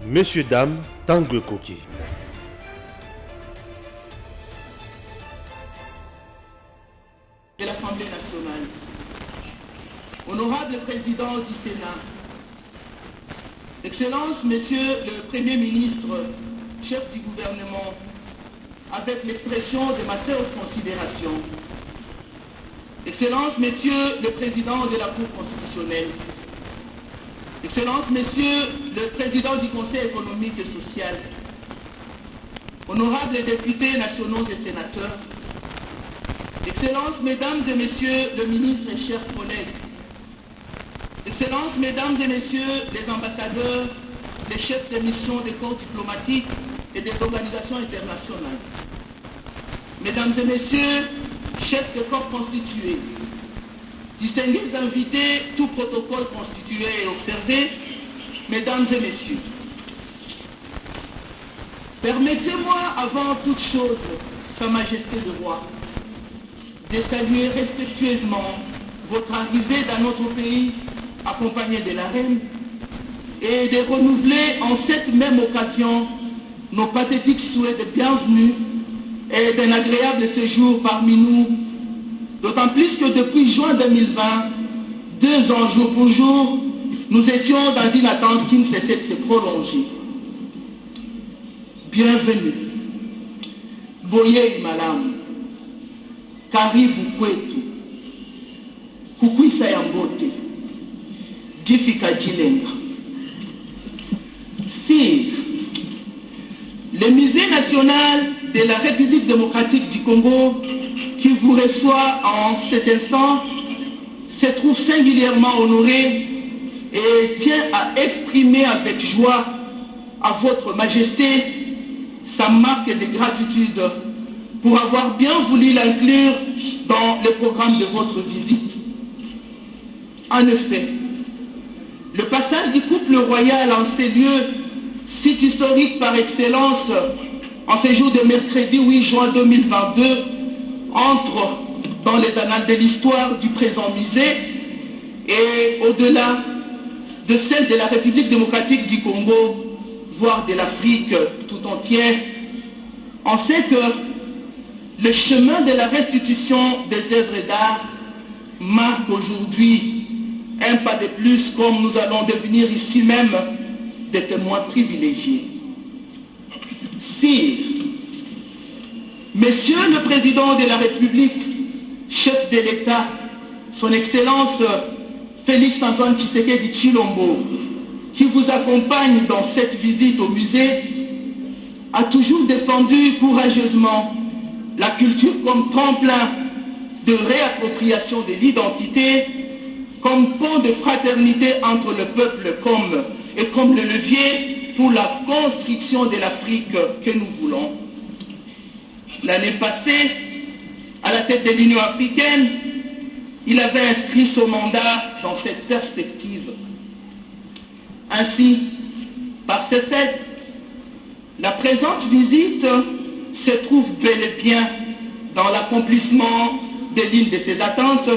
Messieurs, dames, Tangue Koki. De l'Assemblée nationale, honorable président du Sénat, Excellence, Monsieur le Premier ministre, chef du gouvernement, avec l'expression de ma très haute considération, Excellence, Monsieur le Président de la Cour constitutionnelle, Excellence, Monsieur le Président du Conseil économique et social, honorables députés nationaux et sénateurs, Excellences, Mesdames et Messieurs le ministre et chers collègues, Excellences, Mesdames et Messieurs les ambassadeurs, les chefs de mission des corps diplomatiques et des organisations internationales, Mesdames et Messieurs, chefs de corps constitués, distingués invités, tout protocole constitué et observé, Mesdames et Messieurs, permettez-moi avant toute chose, Sa Majesté le Roi, de saluer respectueusement votre arrivée dans notre pays accompagné de la Reine et de renouveler en cette même occasion nos pathétiques souhaits de bienvenue et d'un agréable séjour parmi nous, d'autant plus que depuis juin 2020, 2 ans jour pour jour, nous étions dans une attente qui ne cessait de se prolonger. Bienvenue. Boye Malam. Karibu kwetu. Kukwisa ya mbote. Jifika Jilenga. Sire, le musée national de la République démocratique du Congo, qui vous reçoit en cet instant, se trouve singulièrement honoré et tient à exprimer avec joie à votre Majesté sa marque de gratitude pour avoir bien voulu l'inclure dans le programme de votre visite. En effet, le passage du couple royal en ces lieux, site historique par excellence, en ce jour de mercredi 8 juin 2022, entre dans les annales de l'histoire du présent musée et au-delà de celle de la République démocratique du Congo, voire de l'Afrique tout entière. On sait que le chemin de la restitution des œuvres d'art marque aujourd'hui un pas de plus, comme nous allons devenir ici même des témoins privilégiés. Sire, Monsieur le Président de la République, chef de l'État, son Excellence Félix Antoine Tshisekedi Tshilombo, qui vous accompagne dans cette visite au musée, a toujours défendu courageusement la culture comme tremplin de réappropriation de l'identité, comme pont de fraternité entre le peuple et comme le levier pour la construction de l'Afrique que nous voulons. L'année passée, à la tête de l'Union africaine, il avait inscrit son mandat dans cette perspective. Ainsi, par ce fait, la présente visite se trouve bel et bien dans l'accomplissement de l'une de ses attentes,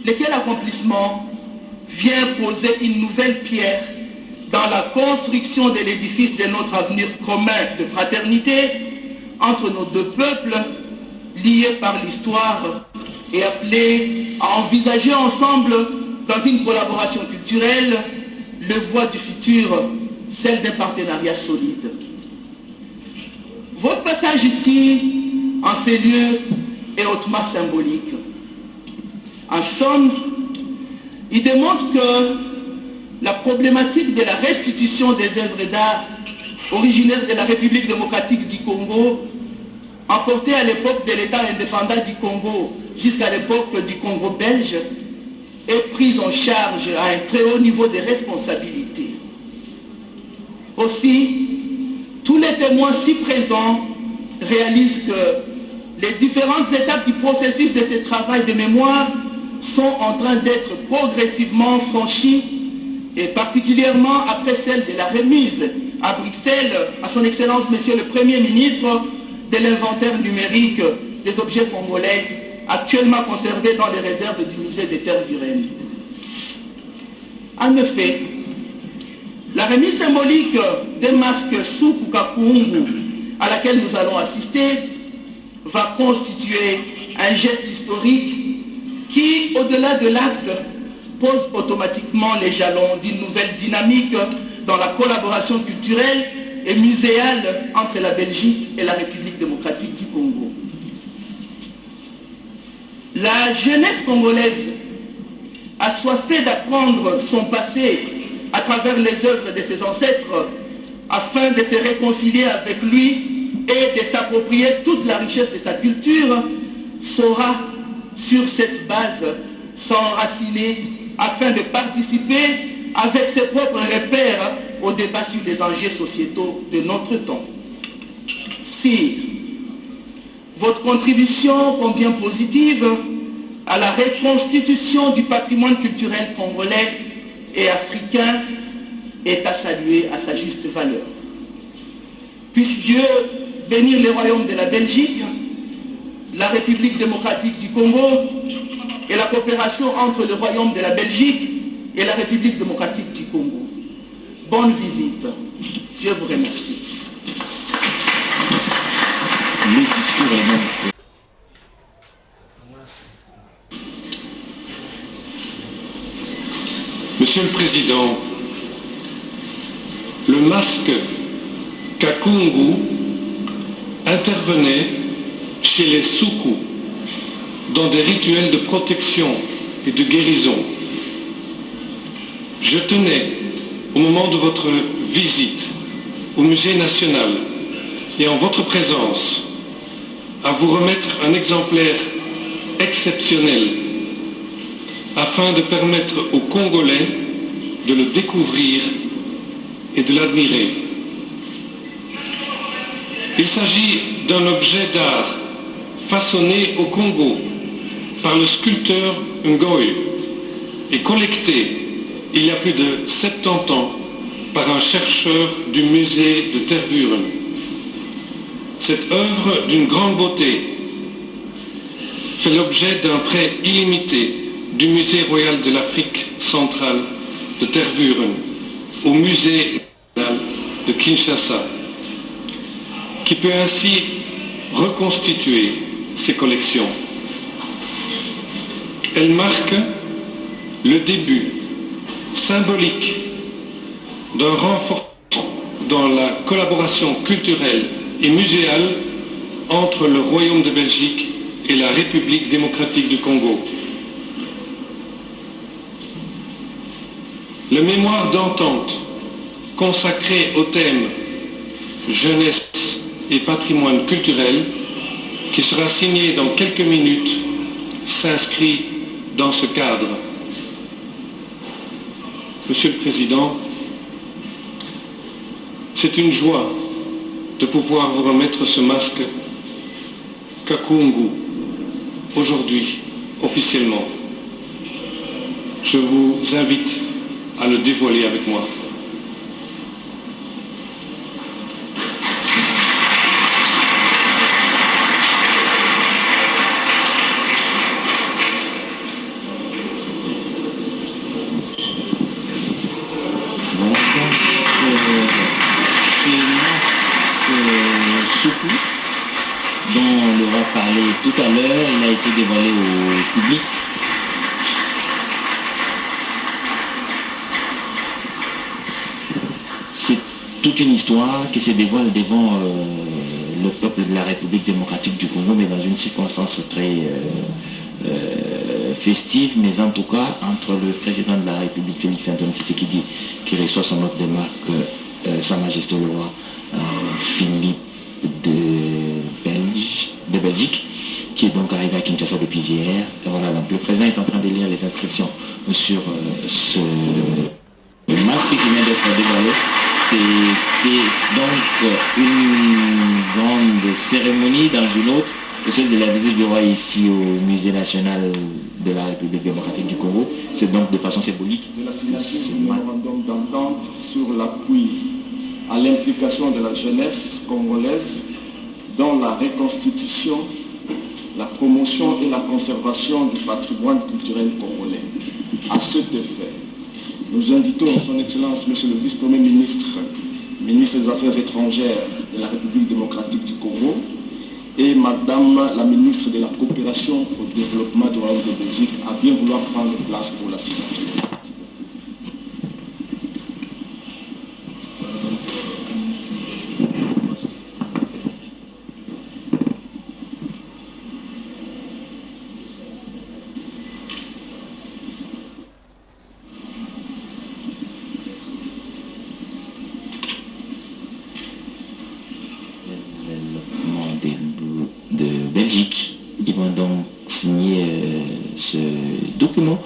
lequel accomplissement vient poser une nouvelle pierre dans la construction de l'édifice de notre avenir commun de fraternité entre nos deux peuples, liés par l'histoire et appelés à envisager ensemble, dans une collaboration culturelle, le voie du futur, celle d'un partenariat solide. Votre passage ici, en ces lieux, est hautement symbolique. En somme, il démontre que la problématique de la restitution des œuvres d'art originaires de la République démocratique du Congo, emportées à l'époque de l'État indépendant du Congo jusqu'à l'époque du Congo belge, est prise en charge à un très haut niveau de responsabilité. Aussi, tous les témoins si présents réalisent que les différentes étapes du processus de ce travail de mémoire sont en train d'être progressivement franchies, et particulièrement après celle de la remise à Bruxelles à son Excellence Monsieur le Premier ministre de l'inventaire numérique des objets congolais actuellement conservés dans les réserves du musée des Terres Virènes. En effet, La remise symbolique des masques Suku Kakungu à laquelle nous allons assister va constituer un geste historique qui, au-delà de l'acte, pose automatiquement les jalons d'une nouvelle dynamique dans la collaboration culturelle et muséale entre la Belgique et la République démocratique du Congo. La jeunesse congolaise a soifé d'apprendre son passé à travers les œuvres de ses ancêtres afin de se réconcilier avec lui et de s'approprier toute la richesse de sa culture, saura sur cette base s'enraciner afin de participer avec ses propres repères au débat sur les enjeux sociétaux de notre temps. Si votre contribution, combien positive, à la reconstitution du patrimoine culturel congolais et africain est à saluer à sa juste valeur. Puisse Dieu bénir les royaumes de la Belgique, la République démocratique du Congo et la coopération entre le royaume de la Belgique et la République démocratique du Congo. Bonne visite. Je vous remercie. Le discours est donc... Monsieur le Président, le masque Kakungu intervenait chez les Suku dans des rituels de protection et de guérison. Je tenais, au moment de votre visite au Musée national et en votre présence, à vous remettre un exemplaire exceptionnel afin de permettre aux Congolais de le découvrir et de l'admirer. Il s'agit d'un objet d'art façonné au Congo par le sculpteur Ngoy et collecté il y a plus de 70 ans par un chercheur du musée de Tervuren. Cette œuvre d'une grande beauté fait l'objet d'un prêt illimité du Musée royal de l'Afrique centrale de Tervuren au Musée national de Kinshasa, qui peut ainsi reconstituer ses collections. Elle marque le début symbolique d'un renforcement dans la collaboration culturelle et muséale entre le Royaume de Belgique et la République démocratique du Congo. Le mémoire d'entente consacré au thème jeunesse et patrimoine culturel, qui sera signé dans quelques minutes, s'inscrit dans ce cadre. Monsieur le Président, c'est une joie de pouvoir vous remettre ce masque Kakungu aujourd'hui, officiellement. Je vous invite à le dévoiler avec moi. Suku, dont on va parler tout à l'heure, il a été dévoilé au public. C'est toute une histoire qui se dévoile devant le peuple de la République démocratique du Congo, mais dans une circonstance très festive, mais en tout cas entre le président de la République, Félix Antoine Tshisekedi, qui reçoit son hôte de marque, Sa Majesté le Roi Philippe de Belgique, qui est donc arrivé à Kinshasa depuis hier. Et voilà, donc le président est en train de lire les inscriptions sur ce masque qui vient d'être dévoilé. C'était donc une grande cérémonie dans une autre, celle de la visite du roi ici au Musée national de la République démocratique du Congo. C'est donc de façon symbolique. De la signature du mémorandum d'entente sur l'appui à l'implication de la jeunesse congolaise dans la reconstitution, la promotion et la conservation du patrimoine culturel congolais. À cet effet, Nous invitons son Excellence, Monsieur le Vice-Premier ministre, ministre des Affaires étrangères de la République démocratique du Congo, et Madame la ministre de la Coopération au développement du Royaume de Belgique à bien vouloir prendre place pour la signature. De Belgique. Ils vont donc signer ce document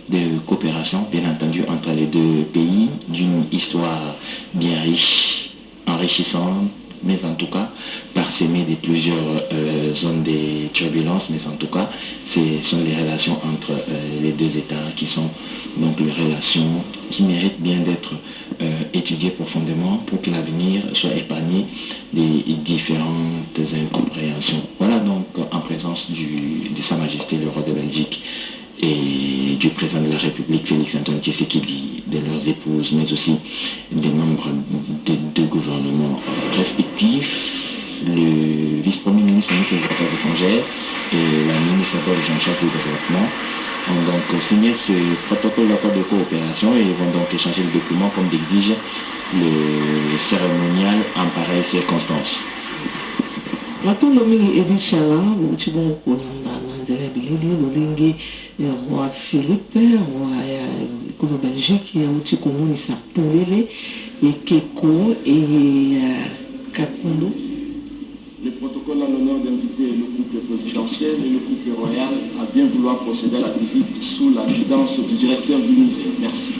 de coopération, bien entendu, entre les deux pays, d'une histoire bien riche, enrichissante, mais en tout cas parsemée de plusieurs zones de turbulence, mais en tout cas, ce sont les relations entre les deux États qui sont donc les relations qui méritent bien d'être étudiées profondément pour que l'avenir soit épargné des différentes incompréhensions. Voilà donc en présence de Sa Majesté le roi de Belgique et du président de la République Félix Antoine Tshisekedi, de leurs épouses, mais aussi des membres des deux gouvernements respectifs, le vice-premier ministre des Affaires étrangères et la ministre en charge du développement ont donc signé ce protocole d'accord de coopération et vont donc échanger le document comme l'exige le cérémonial en pareille circonstance. Matondo mingi edichala uchibongo kunanda nandele bilili lolingi roi Philippe roi ya kono Belgique ya uchi komunisa polele ekeko et Kakundu. Le protocole a l'honneur d'inviter le couple présidentiel et le couple royal à bien vouloir procéder à la visite sous la guidance du directeur du musée. Merci.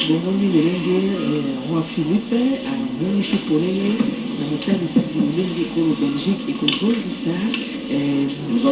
Bongomi lelenge roi Philippe amonisi polele na motalisi lelenge kolo Belgique ekozongisa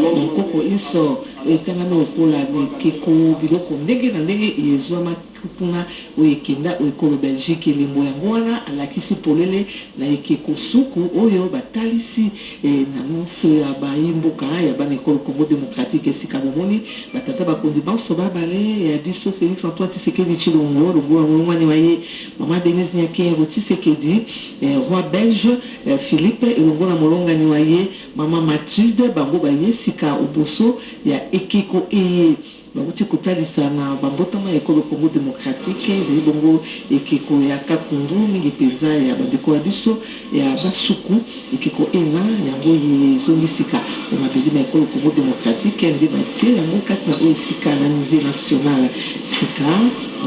mokoko iso etangami lokola ekeko biloko ndenge na ndenge ezwama kuna oyo ekenda oyo ekolo Belgique elembo yango wana alakisi polele na ekeko suku oyo batalisi na mofe ya bayimboka ya bana ekolo Congo démocratique esika bomoni batata bakonzi banso babale ya biso Félix Antoine Tshisekedi Tshilombo lobo ngwani waye mama Denise Nyakero Tshisekedi roi belge Philippe elongo na molongani waye mama Mathilde bango bayesika oboso ya ekeko eye bakuti kotalisa na bambotama ya ekolo Congo démocratique ezali bongo ekeko ya Kakundu mingi penza ya bandeko ya biso ya basuku ekeko ena yango ezongisika omabeli na ekolo Congo démocratique nde batie yango kati na oyo esika na niveau national sika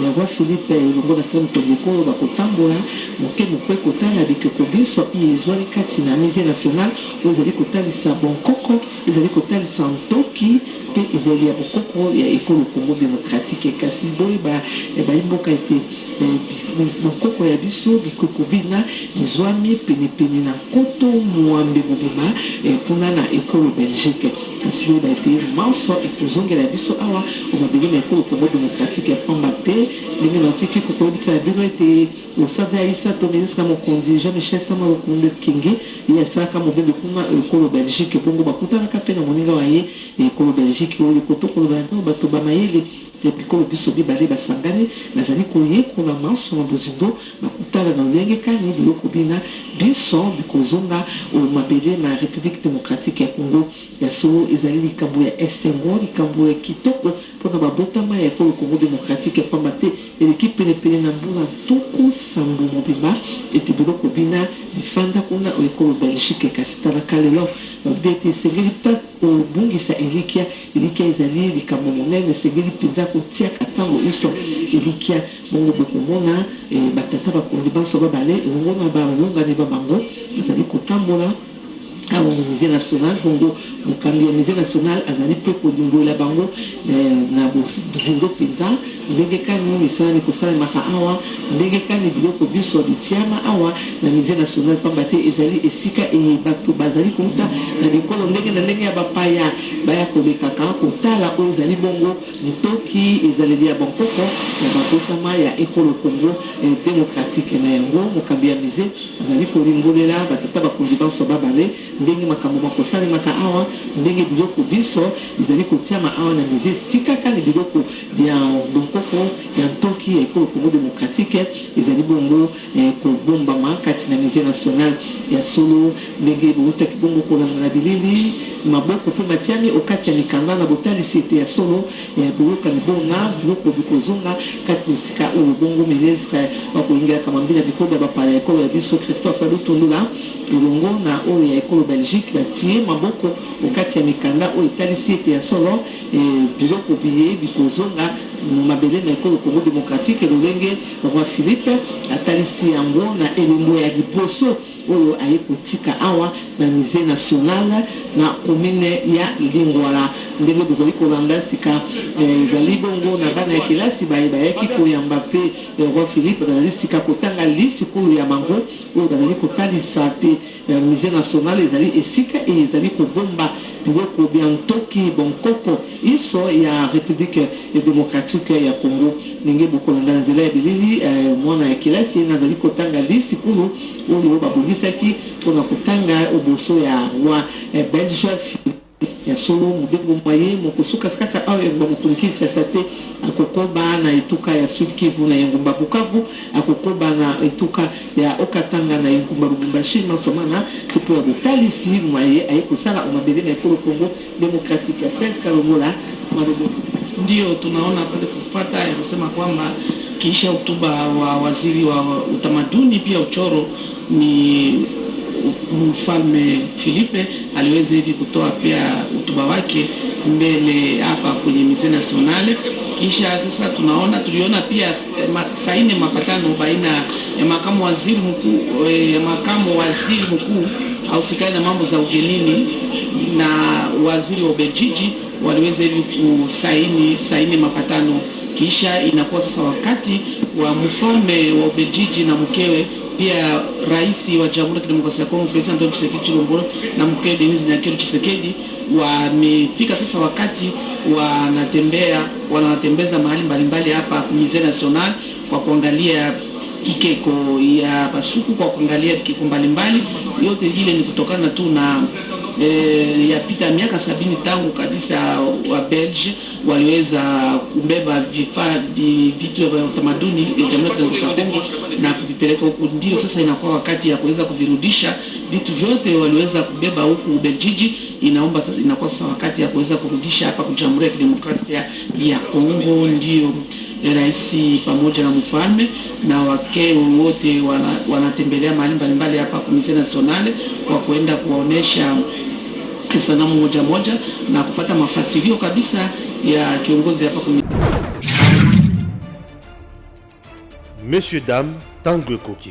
ya roi Philippe elongo na temu tondeko bakotambola moke mokwe kotala bikeko biso ezwali kati na musée national oyo ezali kotalisa bonkoko ezali kotalisa ntoki pe ezali ya bokoko ya ekolo Congo démocratique kasi boye bayimboka ete mokoko ya biso bikoko bina ezwami penepene na nkoto mwambe mobima kuna na ekolo Belgique kasi boye baete manso ekozongela biso awa omabeli na ekolo Congo démocratique ya pamba te ndenge batuki kokoyebisa na bino ete osada ya isato ministre mokonzi Jean-Michel Sama Lukonde Kingi ye asalaka mobembe kuna ekolo Belgique bongo bakutanaka mpe na moninga wa ye ekolo Belgique oyo kotokoloba yango bato bamayele ya bikolo biso bibale basangani bazali koyekola manso na bozindo bakutala na lolenge kani biloko bina biso bikozonga mabele na République démocratique ya Congo ya solo ezali likambo ya esengo likambo ya kitoko mpona babotama ya ekolo Congo démocratique ya pamba te eleki penepene na mbula tuku sango mobima ete biloko bina bifanda kuna ekolo Belgique kasi talaka lelo babi ete esengeli mpe obungisa elikia ezali likambo monene esengeli mpenza kotiaka ntango iso elikia bongo bokomona batata bakonzi banso babale elongo na balongani babango bazali kotambola awa na musée national bongo mokambi ya musée national azali mpe kolingola bango na bozindo mpenza ndenge kani misala ekosalemaka awa ndenge kani biloko biso bitiama awa na musée national pamba te ezali esika bato bazali kouta na bikolo ndenge na ndenge ya bapaya baya kolekaka kotala oyo ezali bongo mitoki ezaleli ya bankoko ya babotama ya ekolo Congo démocratique na yango mokambi ya musée azali kolingolela batata bakonzi banso babale ndenge makambo makosali maka awa ndenge biloko biso izali kotia ma awa na musée sikaka ni biloko bya bonkoko ya ntoki ya ekolo Congo démocratique izali bongo kobomba makati na musée national ya solo ndenge boutaki bongo kolanda bilili maboko pe matiami okati ya mikanda na botali site ya solo biloko ni bona biloko bikozonga kati sika o bongo ministre bakoingira kama mbila bikoda bapala ekolo ya biso Christophe Lutundula longo na oyo ya ekolo Belgique batie maboko okati ya mikanda o etali site ya solo biloko biye bikozonga mabele na ekolo Congo démocratique lolenge roi Philippe atalisi yango na elembo ya liboso oyo aye kotika awa na musée national na commune ya Lingwala ndenge bozali kolanda sika ezali bongo na bana ya kelasi bayaki koyamba pe roi Philippe bazali sika kotanga lisikulu ya bango oyo bazali kotalisa te musée national ezali esika ezali kobomba biloko bya ntoki bonkoko iso ya République démocratique ya Congo ndenge bokolanda nzela ya bilili mwana ya kelasi nazali kotanga lisikulu oyo babulisaki mpona kotanga oboso ya roi belge ya solo mudengo mwaye mokosuka skaka awa yangumba mokoniki Kinshasa te akokoba na etuka ya Sud Kivu na yangumba Bukavu akokoba na etuka ya Okatanga na yangumba Lubumbashi masomana kipo ya botalisi mwaye aye kosala omabele na ekolo Congo démocratique Prince Kalongola Marobo. Ndio tunaona pale kufuata ya kusema kwamba kisha hotuba wa waziri wa utamaduni pia uchoro ni Mfalme Philippe aliweza hivi kutoa pia hotuba wake mbele hapa kwenye musée national. Kisha sasa tuliona pia saini mapatano baina ya makamu waziri mkuu ausikani na mambo za ugenini na waziri wa Ubelgiji waliweza hivi kusaini mapatano. Kisha inakuwa sasa wakati wa mfalme wa Ubelgiji na mkewe pia rais wa Jamhuri ya Kidemokrasia ya Kongo Felix Antoine Tshisekedi Tshilombo na mkewe Denise Nyakero Tshisekedi wamefika sasa wakati wanatembeza mahali mbalimbali hapa musée national kwa kuangalia kikeko ya basuku, kwa kuangalia kikeko mbalimbali. Yote ile ni kutokana tu na yapita miaka 70 tangu kabisa wa Belge waliweza kubeba vitu vya utamaduni ya Jamhuri ya Kidemokrasia ya Kongo na kuvipeleka huku. Ndio sasa inakuwa wakati ya kuweza kuvirudisha vitu vyote waliweza kubeba huku Ubelgiji. Inakuwa sasa wakati ya kuweza kurudisha hapa kwa Jamhuri ya Kidemokrasia ya Kongo. Ndio rais pamoja na mfalme na wake wote wanatembelea mahali mbalimbali hapa kwa musée national kwa kuenda kuonesha sanamu moja moja na kupata mafasirio kabisa ya kiongozi hapa kwa. Messieurs, dames, Tanguy Koki.